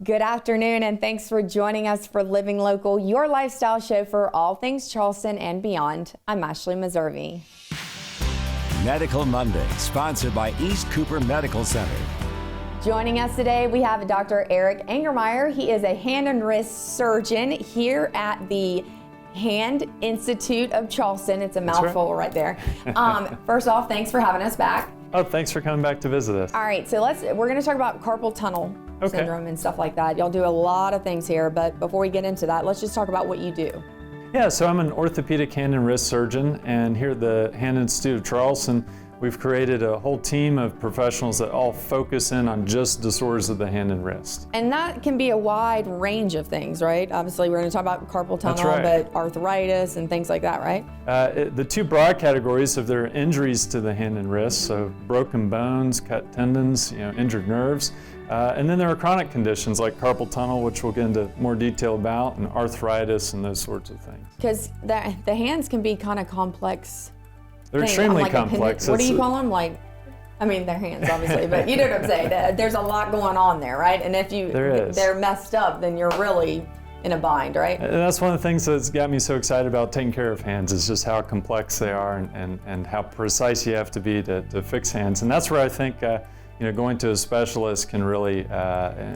Good afternoon, and thanks for joining us for Living Local, your lifestyle show for all things Charleston and beyond. I'm Ashley Meservey. Medical Monday, sponsored by East Cooper Medical Center. Joining us today, we have Dr. Eric Angermeier. He is a hand and wrist surgeon here at the Hand Institute of Charleston. It's a mouthful right there. First off, thanks for having us back. Oh, thanks for coming back to visit us. All right, so we're going to talk about carpal tunnel syndrome and stuff like that. Y'all do a lot of things here, but before we get into that, let's just talk about what you do. Yeah, so I'm an orthopedic hand and wrist surgeon, and here at the Hand Institute of Charleston, we've created a whole team of professionals that all focus in on just disorders of the hand and wrist. And that can be a wide range of things, right? Obviously, we're going to talk about carpal tunnel, That's right. but arthritis and things like that, right? The two broad categories of their injuries to the hand and wrist, so broken bones, cut tendons, injured nerves. And then there are chronic conditions like carpal tunnel, which we'll get into more detail about, and arthritis and those sorts of things. Because the hands can be kind of complex. They're extremely complex. What do you call them? They're hands, obviously, but you know what I'm saying. There's a lot going on there, right? And if they're messed up, then you're really in a bind, right? And that's one of the things that's got me so excited about taking care of hands is just how complex they are and how precise you have to be to fix hands. And that's where I think going to a specialist can really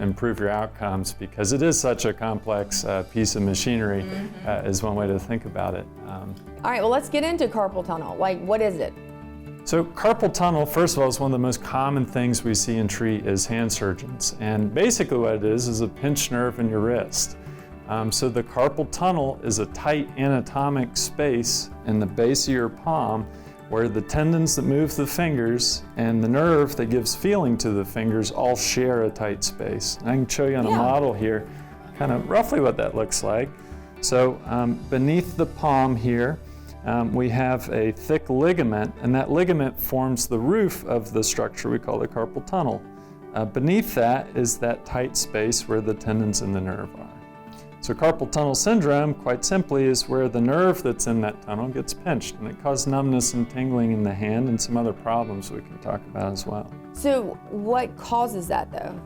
improve your outcomes, because it is such a complex piece of machinery, is one way to think about it. All right, well, let's get into carpal tunnel. What is it? So carpal tunnel, first of all, is one of the most common things we see and treat as hand surgeons. And basically what it is a pinched nerve in your wrist. So the carpal tunnel is a tight anatomic space in the base of your palm where the tendons that move the fingers and the nerve that gives feeling to the fingers all share a tight space. And I can show you on a model here kind of roughly what that looks like. So beneath the palm here, we have a thick ligament, and that ligament forms the roof of the structure we call the carpal tunnel. Beneath that is that tight space where the tendons and the nerve are. So carpal tunnel syndrome, quite simply, is where the nerve that's in that tunnel gets pinched, and it causes numbness and tingling in the hand and some other problems we can talk about as well. So what causes that, though?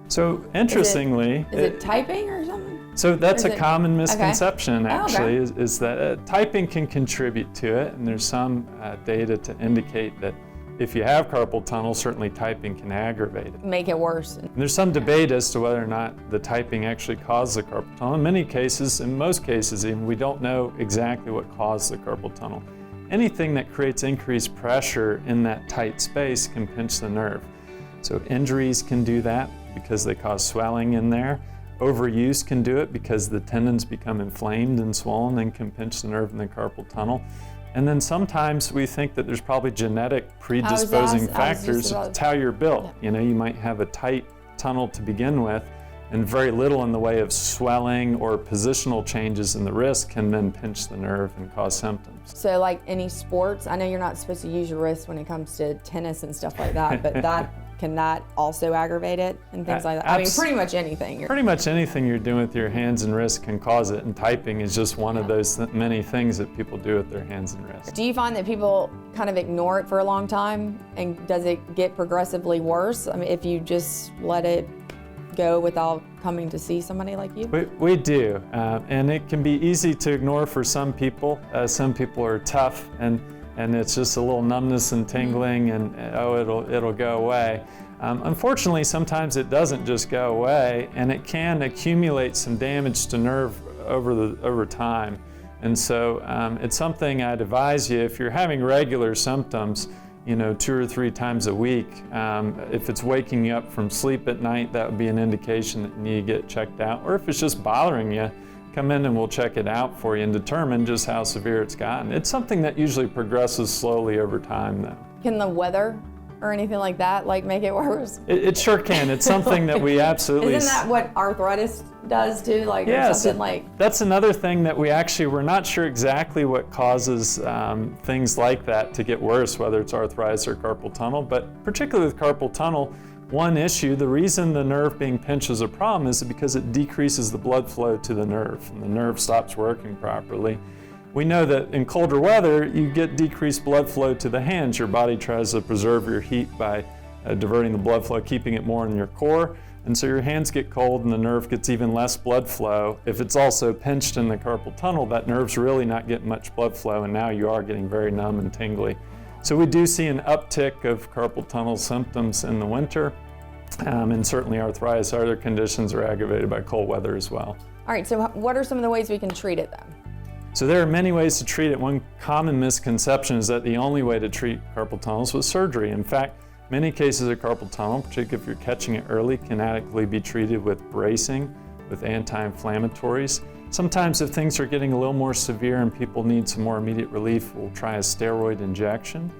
So interestingly... Is it typing or something? So that's a common misconception, actually, okay. is that typing can contribute to it, and there's some data to indicate that if you have carpal tunnel, certainly typing can aggravate it. Make it worse. And there's some debate as to whether or not the typing actually caused the carpal tunnel. In most cases even, we don't know exactly what caused the carpal tunnel. Anything that creates increased pressure in that tight space can pinch the nerve. So injuries can do that because they cause swelling in there. Overuse can do it because the tendons become inflamed and swollen and can pinch the nerve in the carpal tunnel. And then sometimes we think that there's probably genetic predisposing factors. It's how you're built. Yeah. You might have a tight tunnel to begin with, and very little in the way of swelling or positional changes in the wrist can then pinch the nerve and cause symptoms. So like any sports, I know you're not supposed to use your wrist when it comes to tennis and stuff like that, but can that also aggravate it and things like that? Pretty much anything. Pretty much anything you're doing with your hands and wrists can cause it, and typing is just one of those many things that people do with their hands and wrists. Do you find that people kind of ignore it for a long time, and does it get progressively worse? If you just let it go without coming to see somebody like you? We do, and it can be easy to ignore for some people. Some people are tough, and it's just a little numbness and tingling, and it'll go away. Unfortunately, sometimes it doesn't just go away, and it can accumulate some damage to nerve over time. And so it's something I'd advise you, if you're having regular symptoms, 2 or 3 times a week. If it's waking you up from sleep at night, that would be an indication that you need to get checked out. Or if it's just bothering you, come in and we'll check it out for you and determine just how severe it's gotten. It's something that usually progresses slowly over time, though. Can the weather or anything like that make it worse? It sure can. It's something that we absolutely... Isn't that what arthritis does too? That's another thing that we're not sure exactly what causes things like that to get worse, whether it's arthritis or carpal tunnel, but particularly with carpal tunnel, one issue, the reason the nerve being pinched is a problem is because it decreases the blood flow to the nerve, and the nerve stops working properly. We know that in colder weather, you get decreased blood flow to the hands. Your body tries to preserve your heat by diverting the blood flow, keeping it more in your core. And so your hands get cold and the nerve gets even less blood flow. If it's also pinched in the carpal tunnel, that nerve's really not getting much blood flow, and now you are getting very numb and tingly. So we do see an uptick of carpal tunnel symptoms in the winter, and certainly arthritis. Other conditions are aggravated by cold weather as well. All right, so what are some of the ways we can treat it then? So there are many ways to treat it. One common misconception is that the only way to treat carpal tunnels was surgery. In fact, many cases of carpal tunnel, particularly if you're catching it early, can adequately be treated with bracing, with anti-inflammatories. Sometimes if things are getting a little more severe and people need some more immediate relief, we'll try a steroid injection.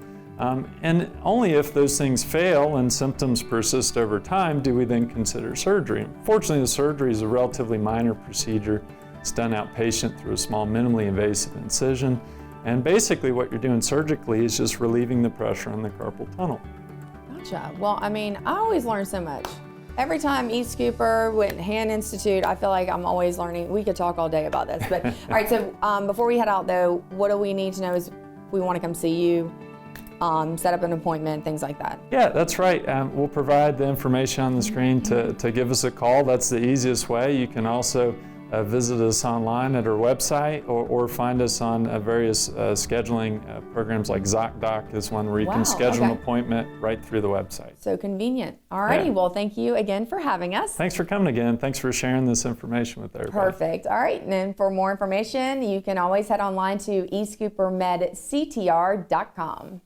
And only if those things fail and symptoms persist over time do we then consider surgery. Fortunately, the surgery is a relatively minor procedure. It's done outpatient through a small, minimally invasive incision. And basically what you're doing surgically is just relieving the pressure on the carpal tunnel. Gotcha. Well, I mean, I always learn so much. Every time East Cooper with Hand Institute, I feel like I'm always learning. We could talk all day about this. But all right, so before we head out though, what do we need to know is we want to come see you, set up an appointment, things like that. Yeah, that's right. We'll provide the information on the screen to give us a call. That's the easiest way. You can also visit us online at our website or find us on various scheduling programs like ZocDoc is one where you can schedule an appointment right through the website. So convenient. All righty, well, thank you again for having us. Thanks for coming again. Thanks for sharing this information with everybody. Perfect. All right, and then for more information, you can always head online to eastcoopermedctr.com.